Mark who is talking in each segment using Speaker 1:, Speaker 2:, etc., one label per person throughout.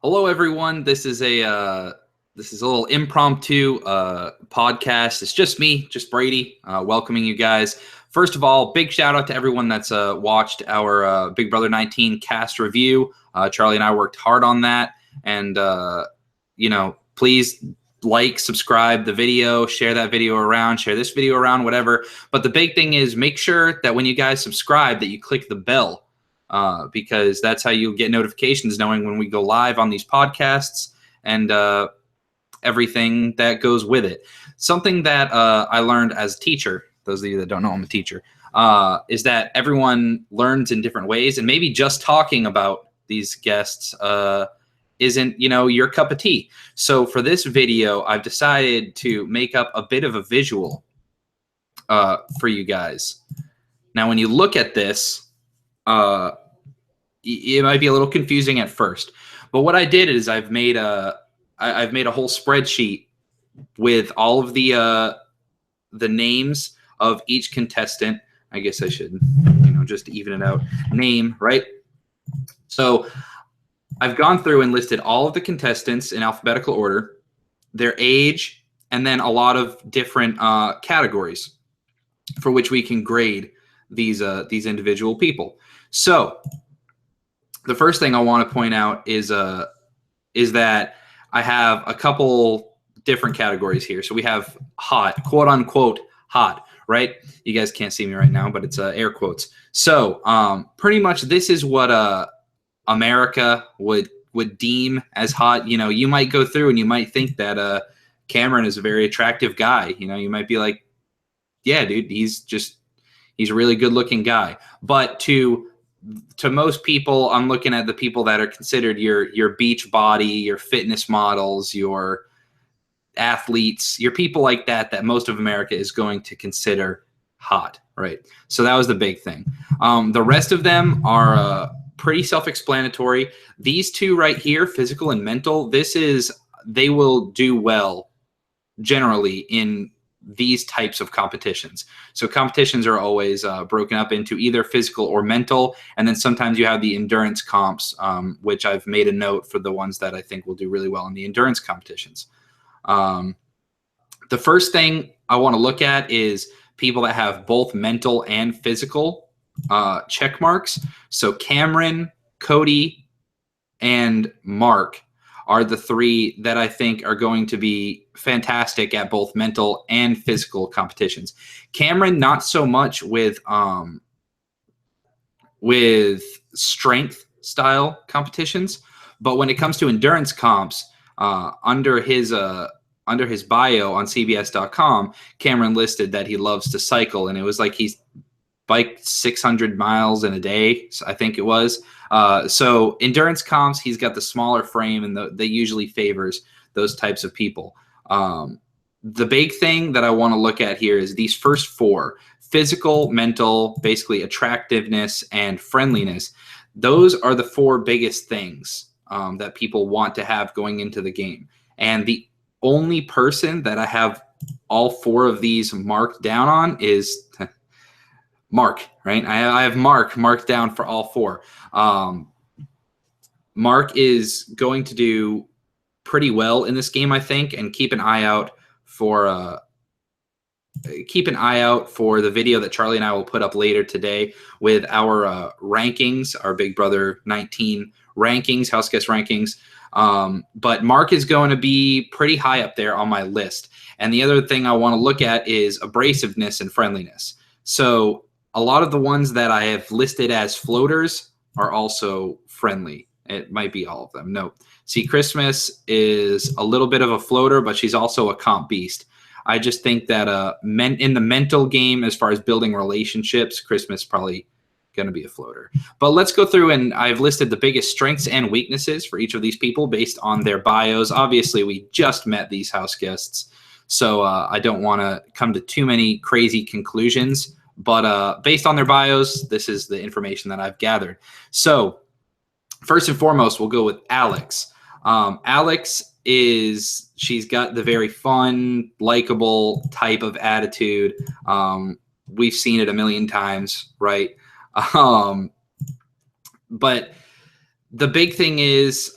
Speaker 1: Hello, everyone. This is a little impromptu podcast. It's just me, just Brady, welcoming you guys. First of all, big shout out to everyone that's watched our Big Brother 19 cast review. Charlie and I worked hard on that, and please like, subscribe the video, share that video around, share this video around, whatever. But the big thing is make sure that when you guys subscribe, that you click the bell. Because that's how you get notifications knowing when we go live on these podcasts and everything that goes with it. Something that I learned as a teacher, those of you that don't know I'm a teacher, is that everyone learns in different ways, and maybe just talking about these guests isn't, your cup of tea. So for this video, I've decided to make up a bit of a visual for you guys. Now, when you look at this, it might be a little confusing at first, but what I did is I've made a whole spreadsheet with all of the names of each contestant. I guess I should, just even it out. Name, right? So I've gone through and listed all of the contestants in alphabetical order, their age, and then a lot of different categories for which we can grade these individual people. So the first thing I want to point out is that I have a couple different categories here. So we have hot, quote unquote hot, right? You guys can't see me right now, but it's air quotes. So pretty much this is what America would deem as hot. You might go through and you might think that Cameron is a very attractive guy. You might be like, yeah, dude, he's a really good looking guy. But to most people, I'm looking at the people that are considered your beach body, your fitness models, your athletes, your people like that most of America is going to consider hot, right? So that was the big thing. The rest of them are pretty self-explanatory. These two right here, physical and mental, they will do well generally in these types of competitions. So competitions are always broken up into either physical or mental, and then sometimes you have the endurance comps, which I've made a note for the ones that I think will do really well in the endurance competitions. The first thing I want to look at is people that have both mental and physical check marks. So Cameron, Cody, and Mark are the three that I think are going to be fantastic at both mental and physical competitions. Cameron, not so much with strength style competitions, but when it comes to endurance comps, under his bio on CBS.com, Cameron listed that he loves to cycle, and it was like he's biked 600 miles in a day, I think it was. So endurance comps, he's got the smaller frame, and that usually favors those types of people. The big thing that I want to look at here is these first four: physical, mental, basically attractiveness, and friendliness. Those are the four biggest things that people want to have going into the game. And the only person that I have all four of these marked down on is Mark, right? I have Mark marked down for all four. Mark is going to do pretty well in this game, I think, and keep an eye out for the video that Charlie and I will put up later today with our rankings, our Big Brother 19 rankings, house guest rankings. But Mark is going to be pretty high up there on my list. And the other thing I want to look at is abrasiveness and friendliness. So a lot of the ones that I have listed as floaters are also friendly. It might be all of them. No. See, Christmas is a little bit of a floater, but she's also a comp beast. I just think that in the mental game, as far as building relationships, Christmas is probably going to be a floater. But let's go through, and I've listed the biggest strengths and weaknesses for each of these people based on their bios. Obviously, we just met these house guests, so I don't want to come to too many crazy conclusions. But based on their bios, this is the information that I've gathered. So first and foremost, we'll go with Alex. Alex she's got the very fun, likable type of attitude. We've seen it a million times, right? But the big thing is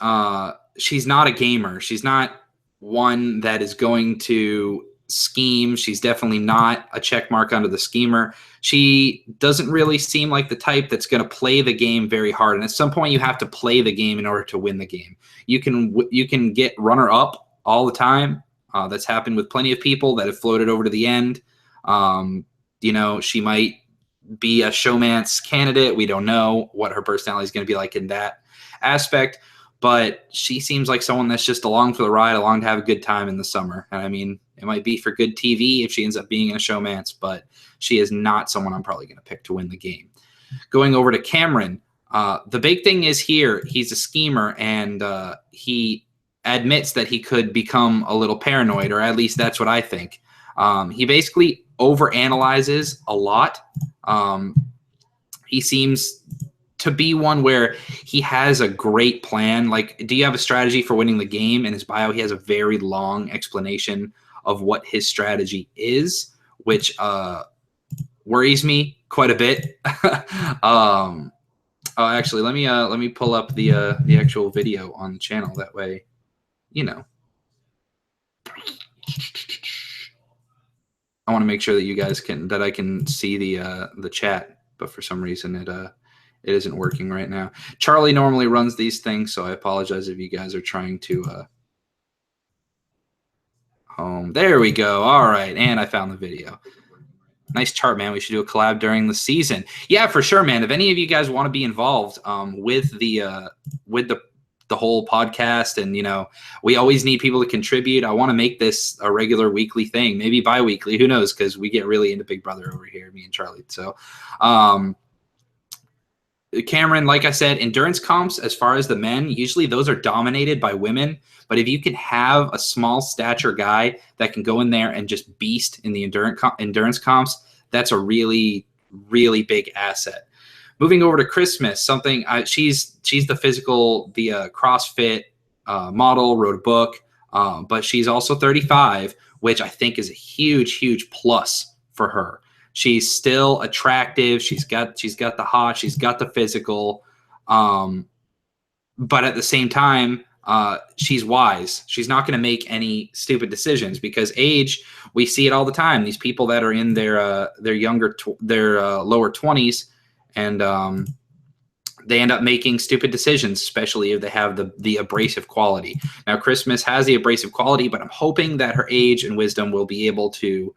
Speaker 1: she's not a gamer. She's not one that is going to scheme. She's definitely not a check mark under the schemer. She doesn't really seem like the type that's going to play the game very hard. And at some point, you have to play the game in order to win the game. You can get runner up all the time. That's happened with plenty of people that have floated over to the end. She might be a showmance candidate. We don't know what her personality is going to be like in that aspect. But she seems like someone that's just along for the ride, along to have a good time in the summer. And I mean, it might be for good TV if she ends up being in a showmance, but she is not someone I'm probably going to pick to win the game. Going over to Cameron, the big thing is here, he's a schemer, and he admits that he could become a little paranoid, or at least that's what I think. He basically overanalyzes a lot. He seems to be one where he has a great plan. Like, do you have a strategy for winning the game? In his bio, he has a very long explanation of what his strategy is, which worries me quite a bit. Actually, let me pull up the actual video on the channel. That way, I want to make sure that you guys I can see the chat, but for some reason it isn't working right now. Charlie normally runs these things, so I apologize if you guys are trying to there we go. All right, and I found the video. Nice chart, man. We should do a collab during the season. Yeah, for sure, man. If any of you guys want to be involved with the whole podcast, and we always need people to contribute. I want to make this a regular weekly thing, maybe bi-weekly. Who knows? Because we get really into Big Brother over here, me and Charlie. So, Cameron, like I said, endurance comps, as far as the men, usually those are dominated by women. But if you can have a small stature guy that can go in there and just beast in the endurance comps, that's a really, really big asset. Moving over to Christmas, she's the physical, the CrossFit model, wrote a book, but she's also 35, which I think is a huge, huge plus for her. She's still attractive. She's got the hot. She's got the physical. But at the same time, she's wise. She's not going to make any stupid decisions, because age, we see it all the time. These people that are in their lower 20s, and they end up making stupid decisions, especially if they have the abrasive quality. Now, Christmas has the abrasive quality, but I'm hoping that her age and wisdom will be able to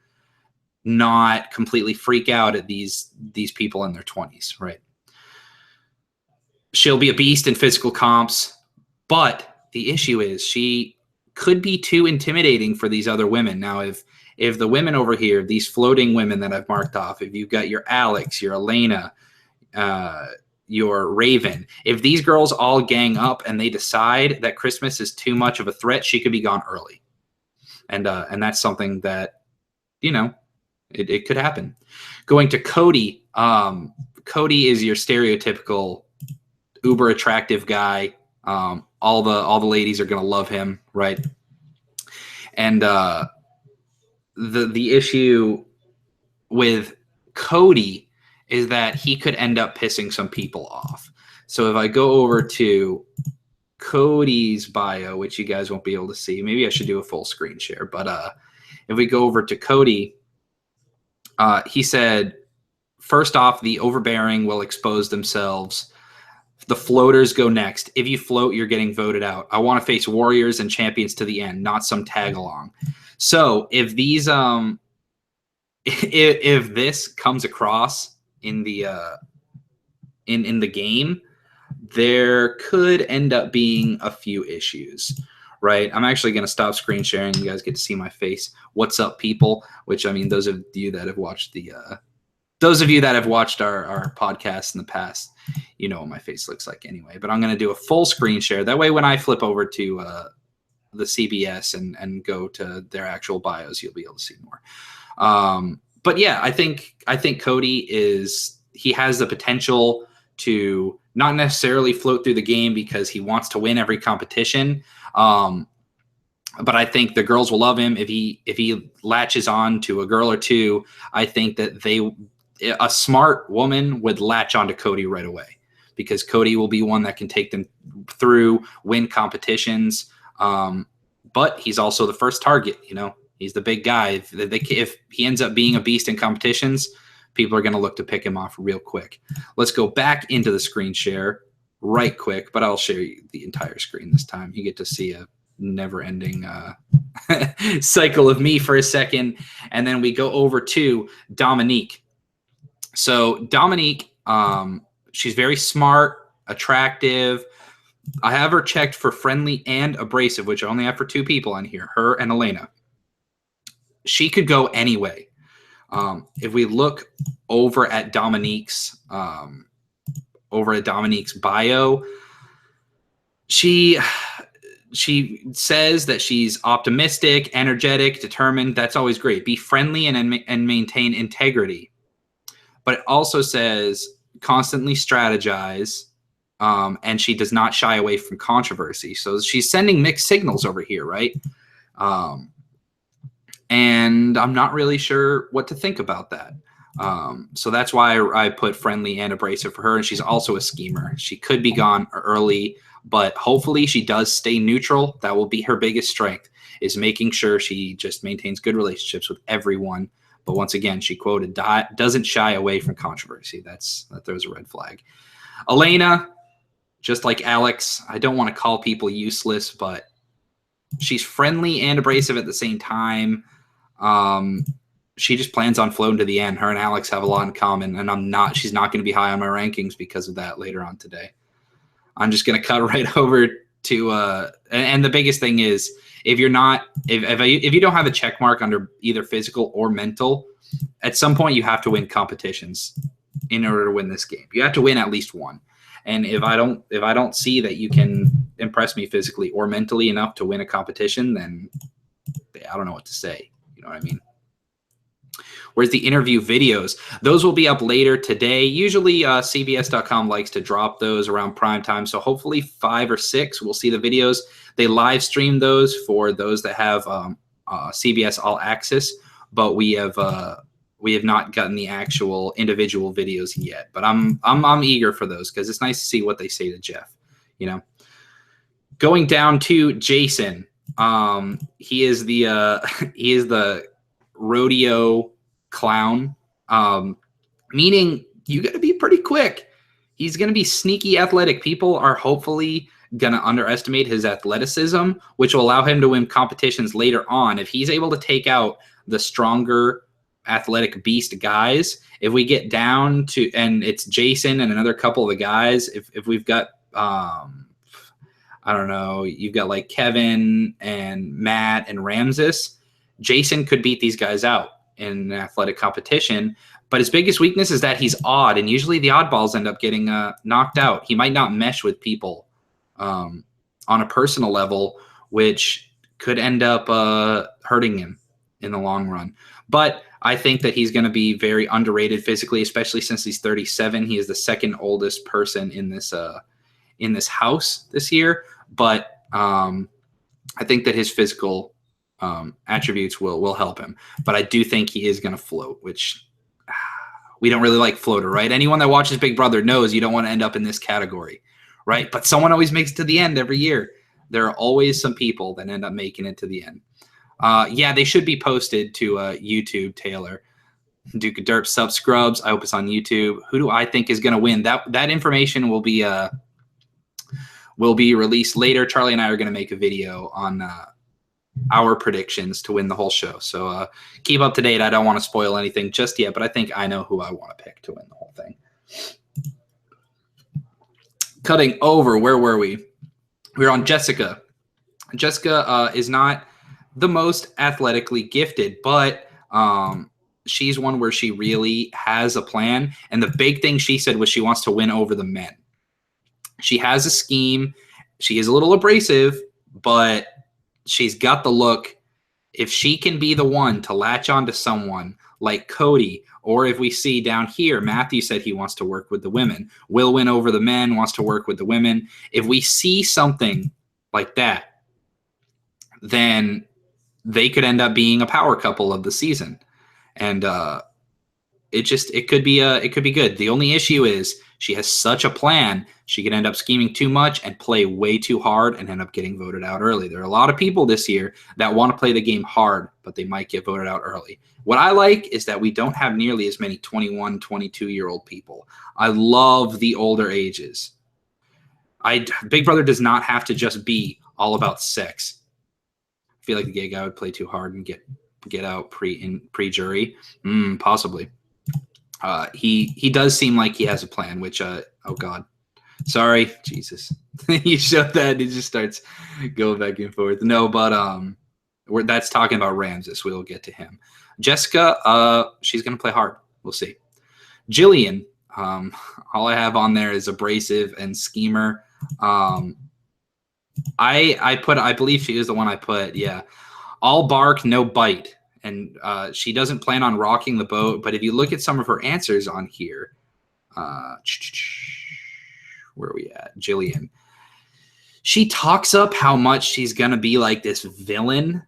Speaker 1: not completely freak out at these people in their 20s, right? She'll be a beast in physical comps, but the issue is she could be too intimidating for these other women. Now, if the women over here, these floating women that I've marked off, if you've got your Alex, your Elena, your Raven, if these girls all gang up and they decide that Christmas is too much of a threat, she could be gone early. And that's something that, it could happen. Going to Cody. Cody is your stereotypical uber attractive guy. All the ladies are going to love him, right? And the issue with Cody is that he could end up pissing some people off. So if I go over to Cody's bio, which you guys won't be able to see, maybe I should do a full screen share, but if we go over to Cody, he said, first off, the overbearing will expose themselves. The floaters go next. If you float, you're getting voted out. I want to face warriors and champions to the end, not some tag along. So if these if this comes across in the in the game, there could end up being a few issues, right? I'm actually going to stop screen sharing. You guys get to see my face. What's up, people? Which, I mean, those of you that have watched our podcast in the past, you know what my face looks like anyway. But I'm going to do a full screen share. That way, when I flip over to the CBS and go to their actual bios, you'll be able to see more. But yeah, I think Cody he has the potential to not necessarily float through the game because he wants to win every competition. But I think the girls will love him if he latches on to a girl or two. I think that a smart woman would latch on to Cody right away, because Cody will be one that can take them through, win competitions. But he's also the first target. He's the big guy. If he ends up being a beast in competitions, people are going to look to pick him off real quick. Let's go back into the screen share right quick, but I'll share you the entire screen this time. You get to see a never-ending cycle of me for a second, and then we go over to Dominique. So Dominique, she's very smart, attractive. I have her checked for friendly and abrasive, which I only have for 2 people on here, her and Elena. She could go anyway. If we look over at Dominique's bio, she says that she's optimistic, energetic, determined. That's always great. Be friendly and maintain integrity. But it also says constantly strategize, and she does not shy away from controversy. So she's sending mixed signals over here, right? And I'm not really sure what to think about that. So that's why I put friendly and abrasive for her. And she's also a schemer. She could be gone early, but hopefully she does stay neutral. That will be her biggest strength, is making sure she just maintains good relationships with everyone. But once again, she quoted, doesn't shy away from controversy. That throws a red flag. Elena, just like Alex, I don't want to call people useless, but she's friendly and abrasive at the same time. She just plans on floating to the end. Her and Alex have a lot in common, and she's not going to be high on my rankings because of that later on today. I'm just going to cut right over to, and the biggest thing is, if you don't have a check mark under either physical or mental, at some point you have to win competitions in order to win this game. You have to win at least one. And if I don't see that you can impress me physically or mentally enough to win a competition, then I don't know what to say. You know what I mean? Whereas the interview videos, those will be up later today. Usually CBS.com likes to drop those around prime time. So hopefully 5 or 6, we'll see the videos. They live stream those for those that have CBS All Access, but we have not gotten the actual individual videos yet. But I'm eager for those because it's nice to see what they say to Jeff. Going down to Jason, he is the rodeo clown, meaning you got to be pretty quick. He's going to be sneaky athletic. People are hopefully going to underestimate his athleticism, which will allow him to win competitions later on. If he's able to take out the stronger athletic beast guys, if we get down to, and it's Jason and another couple of the guys, if we've got, I don't know, you've got like Kevin and Matt and Ramses, Jason could beat these guys out in an athletic competition. But his biggest weakness is that he's odd, and usually the oddballs end up getting knocked out. He might not mesh with people on a personal level, which could end up hurting him in the long run. But I think that he's going to be very underrated physically, especially since he's 37. He is the second oldest person in this house this year. But I think that his physical attributes will help him. But I do think he is going to float, which we don't really like floater, right? Anyone that watches Big Brother knows you don't want to end up in this category, right? But someone always makes it to the end every year. There are always some people that end up making it to the end. Yeah, they should be posted to YouTube, Taylor. Duke of Derp sub scrubs. I hope it's on YouTube. Who do I think is going to win? That information will be released later. Charlie and I are going to make a video on our predictions to win the whole show. So keep up to date. I don't want to spoil anything just yet, but I think I know who I want to pick to win the whole thing. Cutting over, where were we? We were on Jessica. Jessica is not the most athletically gifted, but she's one where she really has a plan. And the big thing she said was she wants to win over the men. She has a scheme. She is a little abrasive, but she's got the look. If she can be the one to latch onto someone like Cody, or if we see down here, Matthew said he wants to work with the women. Will win over the men, wants to work with the women. If we see something like that, then they could end up being a power couple of the season. And it could be good. The only issue is She has such a plan, she could end up scheming too much and play way too hard and end up getting voted out early. There are a lot of people this year that want to play the game hard, but they might get voted out early. What I like is that we don't have nearly as many 21, 22-year-old people. I love the older ages. Big Brother does not have to just be all about sex. I feel like the gay guy would play too hard and get out pre-jury. Possibly. He does seem like he has a plan, which oh god. Sorry, Jesus. You showed that it just starts going back and forth. No, but that's talking about Ramses. We'll get to him. Jessica, she's gonna play hard. We'll see. Jillian, all I have on there is abrasive and schemer. I believe she is the one I put. Yeah, all bark, no bite, and she doesn't plan on rocking the boat. But if you look at some of her answers on here, where are we at? Jillian. She talks up how much she's gonna be like this villain.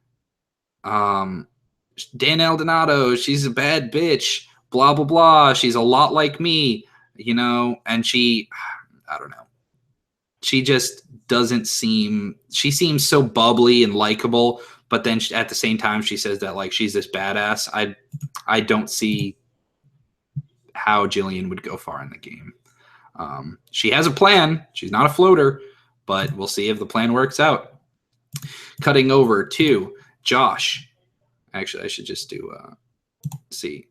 Speaker 1: Dan Eldonado, she's a bad bitch. Blah blah blah. She's a lot like me, and I don't know. She just doesn't seem. She seems so bubbly and likable, but then at the same time, she says that like she's this badass. I don't see how Jillian would go far in the game. She has a plan. She's not a floater, but we'll see if the plan works out. Cutting over to Josh. Actually, I should just do see.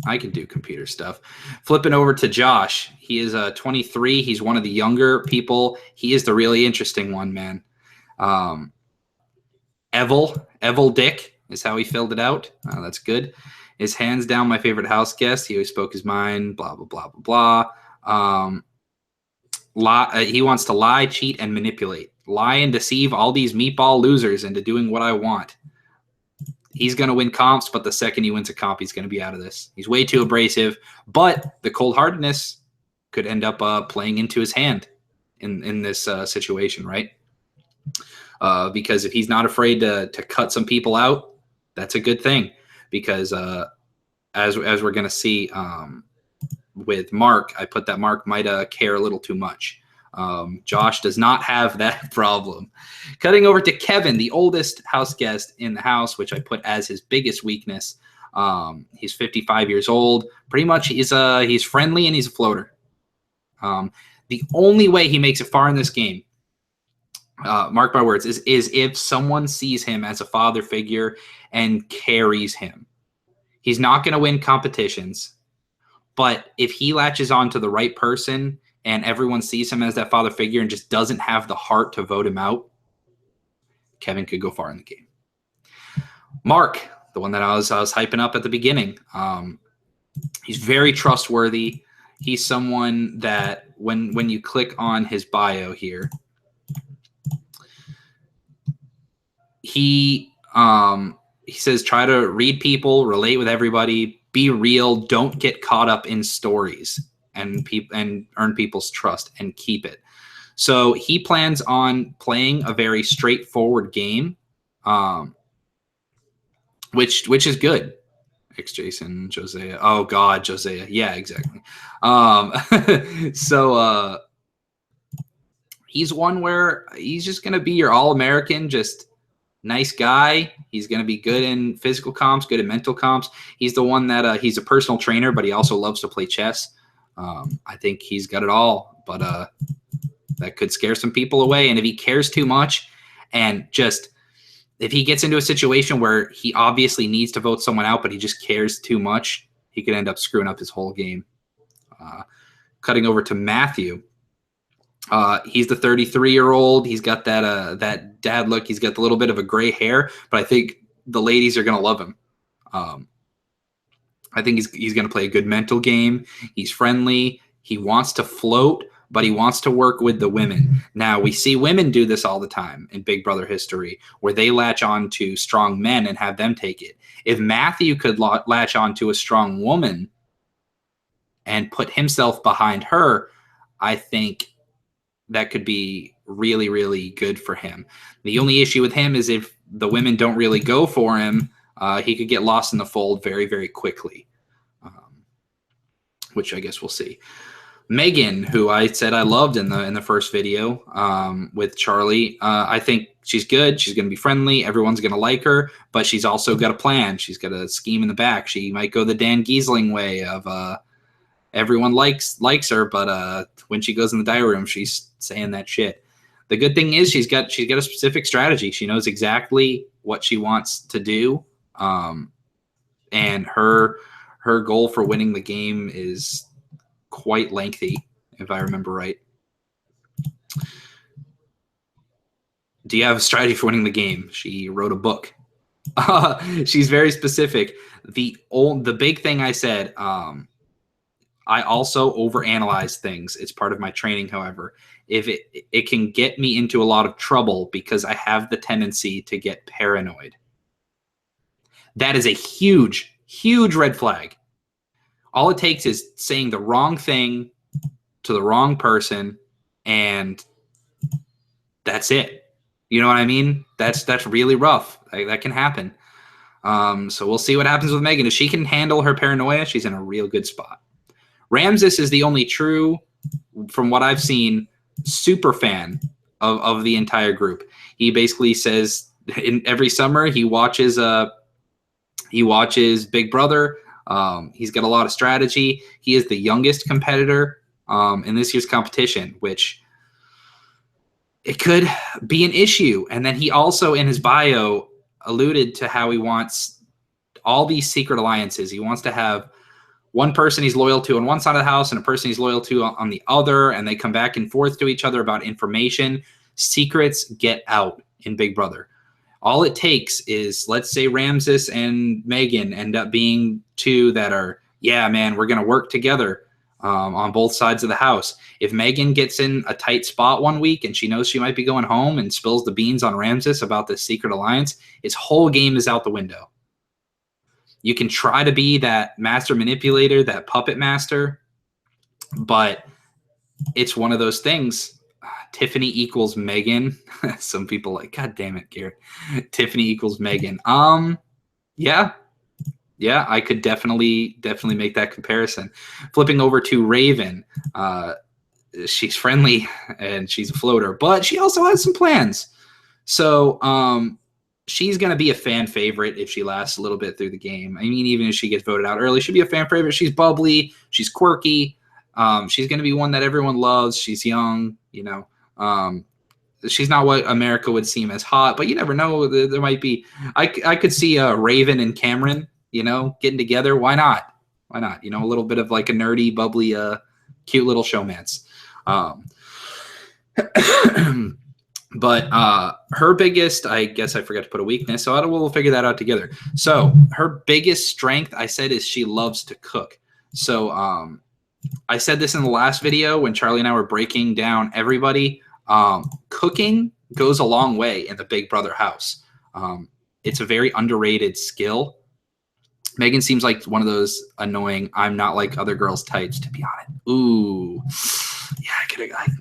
Speaker 1: I can do computer stuff. Flipping over to Josh. He is 23. He's one of the younger people. He is the really interesting one, man. Evil Dick is how he filled it out. That's good. Is hands down my favorite house guest. He always spoke his mind. Blah blah blah blah blah. He wants to lie, cheat, and manipulate. Lie and deceive all these meatball losers into doing what I want. He's going to win comps, but the second he wins a comp, he's going to be out of this. He's way too abrasive, but the cold-heartedness could end up playing into his hand in this situation, right? Because if he's not afraid to cut some people out, that's a good thing. Because as we're going to see with Mark, I put that Mark might care a little too much. Josh does not have that problem. Cutting over to Kevin, the oldest house guest in the house, which I put as his biggest weakness. He's 55 years old. Pretty much he's friendly and he's a floater. The only way he makes it far in this game, mark my words, is if someone sees him as a father figure and carries him. He's not going to win competitions, but if he latches on to the right person and everyone sees him as that father figure and just doesn't have the heart to vote him out, Kevin could go far in the game. Mark, the one that I was hyping up at the beginning, he's very trustworthy. He's someone that when you click on his bio here, he says try to read people, relate with everybody, be real, don't get caught up in stories. And earn people's trust and keep it. So he plans on playing a very straightforward game, which is good. Jason, Josiah. Oh God, Josiah. Yeah, exactly. So he's one where he's just gonna be your all-American, just nice guy. He's gonna be good in physical comps, good in mental comps. He's the one that he's a personal trainer, but he also loves to play chess. I think he's got it all, but that could scare some people away. And if he cares too much and just if he gets into a situation where he obviously needs to vote someone out, but he just cares too much, he could end up screwing up his whole game. Cutting over to Matthew. He's the 33-year-old. He's got that dad look. He's got the little bit of a gray hair, but I think the ladies are going to love him. I think he's going to play a good mental game. He's friendly. He wants to float, but he wants to work with the women. Now, we see women do this all the time in Big Brother history, where they latch on to strong men and have them take it. If Matthew could latch on to a strong woman and put himself behind her, I think that could be really, really good for him. The only issue with him is if the women don't really go for him, he could get lost in the fold very, very quickly, which I guess we'll see. Megan, who I said I loved in the first video with Charlie, I think she's good. She's going to be friendly. Everyone's going to like her, but she's also got a plan. She's got a scheme in the back. She might go the Dan Giesling way of everyone likes her, but when she goes in the diary room, she's saying that shit. The good thing is she's got a specific strategy. She knows exactly what she wants to do, and her goal for winning the game is quite lengthy, if I remember right. Do you have a strategy for winning the game? She wrote a book. She's very specific. The big thing I said, I also overanalyze things. It's part of my training, however. If it can get me into a lot of trouble because I have the tendency to get paranoid. That is a huge, huge red flag. All it takes is saying the wrong thing to the wrong person, and that's it. You know what I mean? That's really rough. That can happen. So we'll see what happens with Megan. If she can handle her paranoia, she's in a real good spot. Ramses is the only true, from what I've seen, super fan of the entire group. He basically says in every summer he watches Big Brother. He's got a lot of strategy. He is the youngest competitor in this year's competition, which it could be an issue. And then he also, in his bio, alluded to how he wants all these secret alliances. He wants to have one person he's loyal to on one side of the house and a person he's loyal to on the other, and they come back and forth to each other about information. Secrets get out in Big Brother. All it takes is, let's say Ramses and Megan end up being two that are, yeah, man, we're going to work together on both sides of the house. If Megan gets in a tight spot one week and she knows she might be going home and spills the beans on Ramses about this secret alliance, his whole game is out the window. You can try to be that master manipulator, that puppet master, but it's one of those things. Tiffany equals Megan. Some people like, God damn it, Garrett. Tiffany equals Megan. Yeah, I could definitely make that comparison. Flipping over to Raven, she's friendly and she's a floater, but she also has some plans. So she's going to be a fan favorite if she lasts a little bit through the game. I mean, even if she gets voted out early, she'll be a fan favorite. She's bubbly. She's quirky. She's going to be one that everyone loves. She's young, you know. She's not what America would seem as hot, but you never know. There might be. I could see Raven and Cameron, you know, getting together. Why not? You know, a little bit of like a nerdy, bubbly, cute little showmance. But her biggest, I guess I forgot to put a weakness, so we'll figure that out together. So her biggest strength, I said, is she loves to cook. So I said this in the last video when Charlie and I were breaking down everybody. Cooking goes a long way in the Big Brother house. It's a very underrated skill. Megan seems like one of those annoying, I'm not like other girls types, to be honest. Ooh, yeah,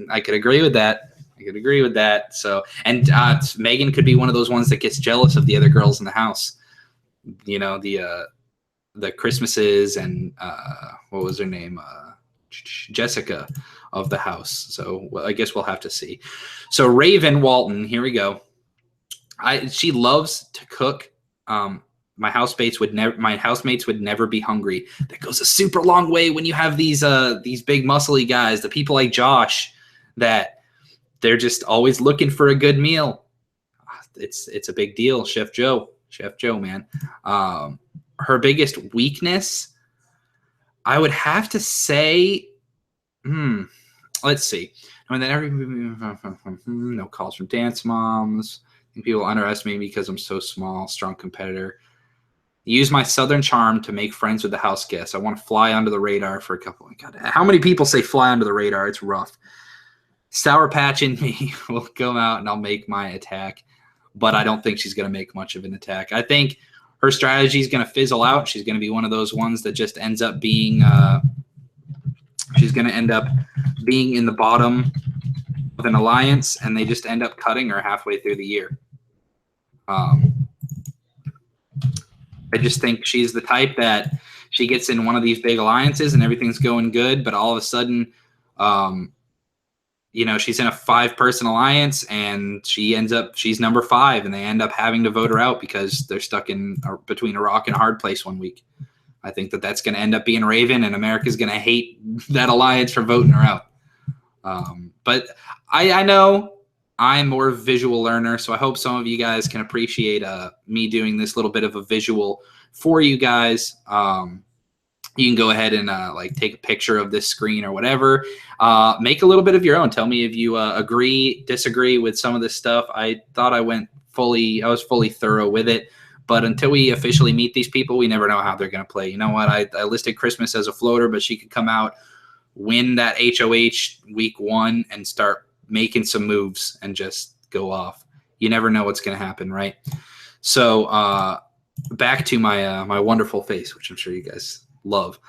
Speaker 1: I could agree with that. So, and Megan could be one of those ones that gets jealous of the other girls in the house. You know, the Christmases and what was her name? Jessica of the house. So I guess we'll have to see. So Raven Walton, here we go. She loves to cook. My housemates would never be hungry. That goes a super long way when you have these big muscly guys, the people like Josh, that they're just always looking for a good meal. It's a big deal. Chef Joe, man. Her biggest weakness, I would have to say, let's see. And then no calls from dance moms. I think people underestimate me because I'm so small, strong competitor. Use my southern charm to make friends with the house guests. I want to fly under the radar for a couple. God, how many people say fly under the radar? It's rough. Sour Patch in me will come out and I'll make my attack, but I don't think she's going to make much of an attack. I think her strategy is going to fizzle out. She's going to be one of those ones that just ends up being she's going to end up being in the bottom of an alliance, and they just end up cutting her halfway through the year. I just think she's the type that she gets in one of these big alliances and everything's going good, but all of a sudden She's in a 5-person alliance, and she's number 5, and they end up having to vote her out because they're stuck between a rock and a hard place one week. I think that's going to end up being Raven, and America's going to hate that alliance for voting her out. But I know I'm more visual learner, so I hope some of you guys can appreciate me doing this little bit of a visual for you guys. You can go ahead and take a picture of this screen or whatever. Make a little bit of your own. Tell me if you agree, disagree with some of this stuff. I thought I was fully thorough with it. But until we officially meet these people, we never know how they're going to play. You know what? I listed Christmas as a floater, but she could come out, win that HOH week 1, and start making some moves and just go off. You never know what's going to happen, right? So back to my wonderful face, which I'm sure you guys love.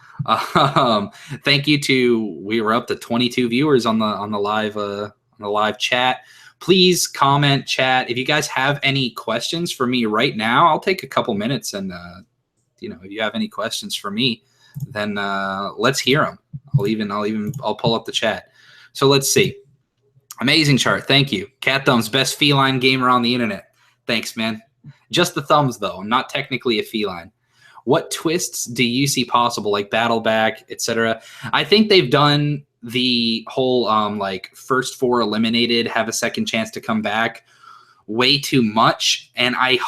Speaker 1: Thank you we were up to 22 viewers on the live chat. Please comment, chat. If you guys have any questions for me right now, I'll take a couple minutes, and if you have any questions for me, then let's hear them. I'll pull up the chat. So let's see. Amazing chart. Thank you. Cat Thumbs, best feline gamer on the internet. Thanks, man. Just the thumbs, though. I'm not technically a feline. What twists do you see possible, like battle back, etc.? I think they've done the whole first 4 eliminated have a second chance to come back way too much, and I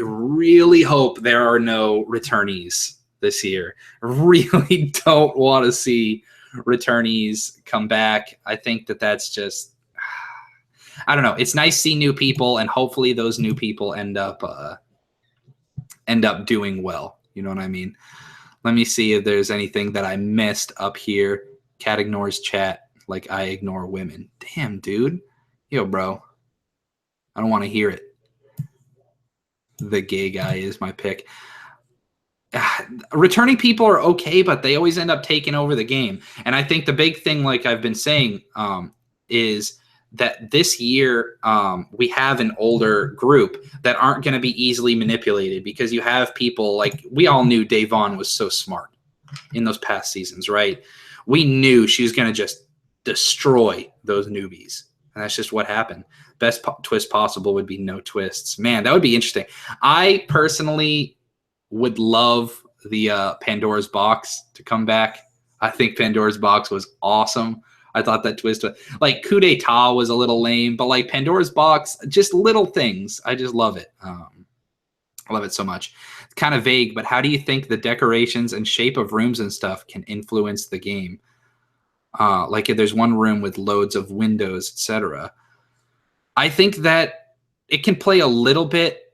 Speaker 1: really hope there are no returnees this year. Really don't want to see returnees come back. I think that's just, I don't know. It's nice to see new people, and hopefully those new people end up doing well. You know what I mean? Let me see if there's anything that I missed up here. Cat ignores chat like I ignore women. Damn, dude. Yo, bro. I don't want to hear it. The gay guy is my pick. Returning people are okay, but they always end up taking over the game. And I think the big thing, like I've been saying, is that this year we have an older group that aren't going to be easily manipulated, because you have people like, we all knew Davon was so smart in those past seasons, right? We knew she was going to just destroy those newbies. And that's just what happened. Best twist possible would be no twists. Man, that would be interesting. I personally would love the Pandora's Box to come back. I think Pandora's Box was awesome. I thought that twist, like coup d'etat, was a little lame, but like Pandora's Box, just little things. I just love it. I love it so much. It's kind of vague, but how do you think the decorations and shape of rooms and stuff can influence the game? Like if there's one room with loads of windows, etc. I think that it can play a little bit.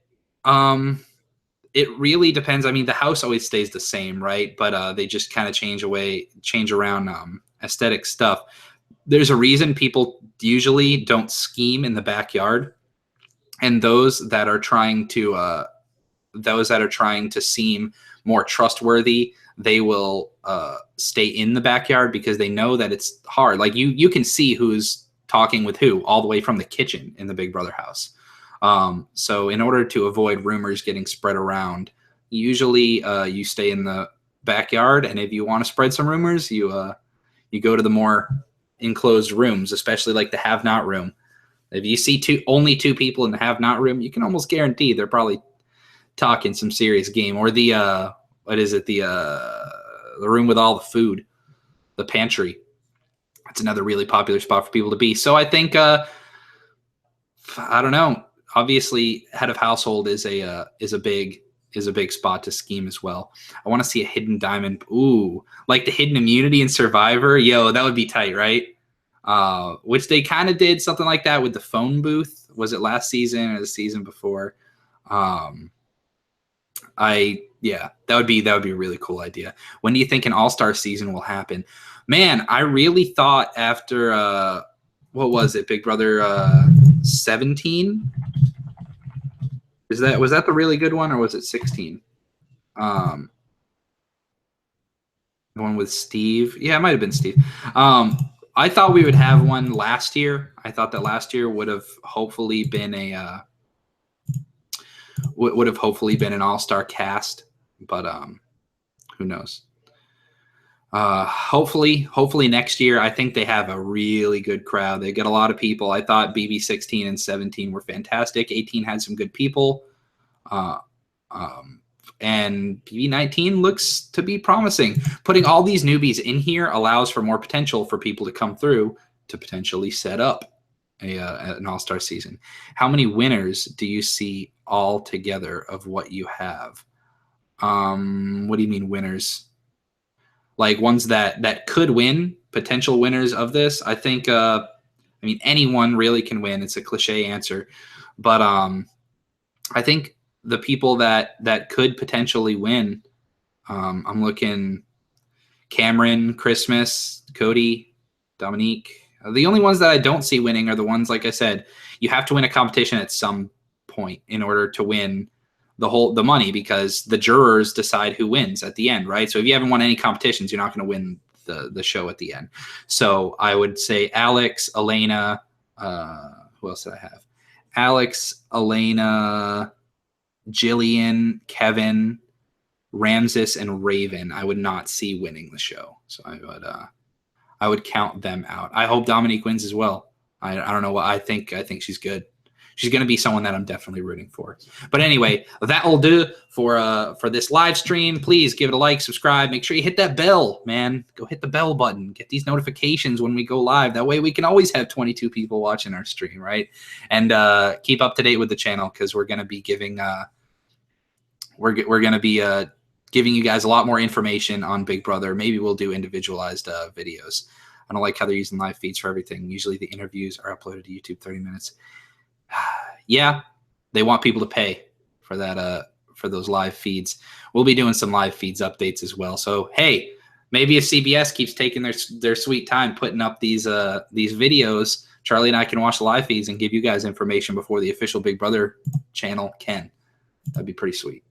Speaker 1: It really depends. I mean, the house always stays the same, right? But they just kind of change around aesthetic stuff. There's a reason people usually don't scheme in the backyard, and those that are trying to seem more trustworthy, they will stay in the backyard because they know that it's hard. Like you can see who's talking with who all the way from the kitchen in the Big Brother house. So in order to avoid rumors getting spread around, usually you stay in the backyard, and if you want to spread some rumors, you go to the more enclosed rooms, especially like the have-not room. If you see only 2 people in the have-not room, you can almost guarantee they're probably talking some serious game. Or the the room with all the food, the pantry. That's another really popular spot for people to be. So I think I don't know. Obviously, head of household is a big spot to scheme as well. I want to see a hidden diamond. Ooh, like the hidden immunity in Survivor. Yo, that would be tight, right? Which they kind of did something like that with the phone booth. Was it last season or the season before? That would be a really cool idea. When do you think an all-star season will happen? Man, I really thought after what was it, Big Brother 17? Was that the really good one, or was it 16? The one with Steve? Yeah, it might have been Steve. I thought we would have one last year. I thought that last year would have hopefully been an all-star cast, but who knows? Hopefully next year. I think they have a really good crowd. They get a lot of people. I thought BB 16 and 17 were fantastic. 18 had some good people. Uh, um, and BB 19 looks to be promising. Putting all these newbies in here allows for more potential for people to come through to potentially set up an all-star season. How many winners do you see all together of what you have? What do you mean winners? Like ones that could win, potential winners of this? I think I mean anyone really can win. It's a cliche answer, but I think the people that could potentially win, I'm looking Cameron, Christmas, Cody, Dominique. The only ones that I don't see winning are the ones, like I said, you have to win a competition at some point in order to win the money, because the jurors decide who wins at the end, right? So if you haven't won any competitions, you're not going to win the show at the end. So I would say Alex, Elena, who else did I have? Alex, Elena, Jillian, Kevin, Ramses, and Raven. I would not see winning the show, so I would count them out. I hope Dominique wins as well. I don't know what I think. I think she's good. She's going to be someone that I'm definitely rooting for. But anyway, that will do for this live stream. Please give it a like, subscribe. Make sure you hit that bell, man. Go hit the bell button. Get these notifications when we go live. That way we can always have 22 people watching our stream, right? And keep up to date with the channel, because we're going to be giving we're going to be giving you guys a lot more information on Big Brother. Maybe we'll do individualized videos. I don't like how they're using live feeds for everything. Usually the interviews are uploaded to YouTube 30 minutes. Yeah, they want people to pay for that, for those live feeds. We'll be doing some live feeds updates as well. So, hey, maybe if CBS keeps taking their sweet time putting up these videos, Charlie and I can watch the live feeds and give you guys information before the official Big Brother channel can. That'd be pretty sweet.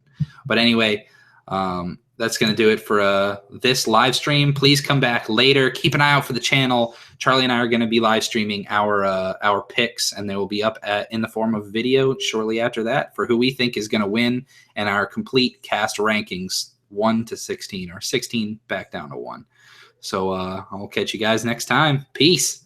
Speaker 1: But anyway, that's going to do it for this live stream. Please come back later. Keep an eye out for the channel. Charlie and I are going to be live streaming our picks, and they will be up in the form of video shortly after that for who we think is going to win, and our complete cast rankings 1 to 16, or 16 back down to 1. So I'll catch you guys next time. Peace.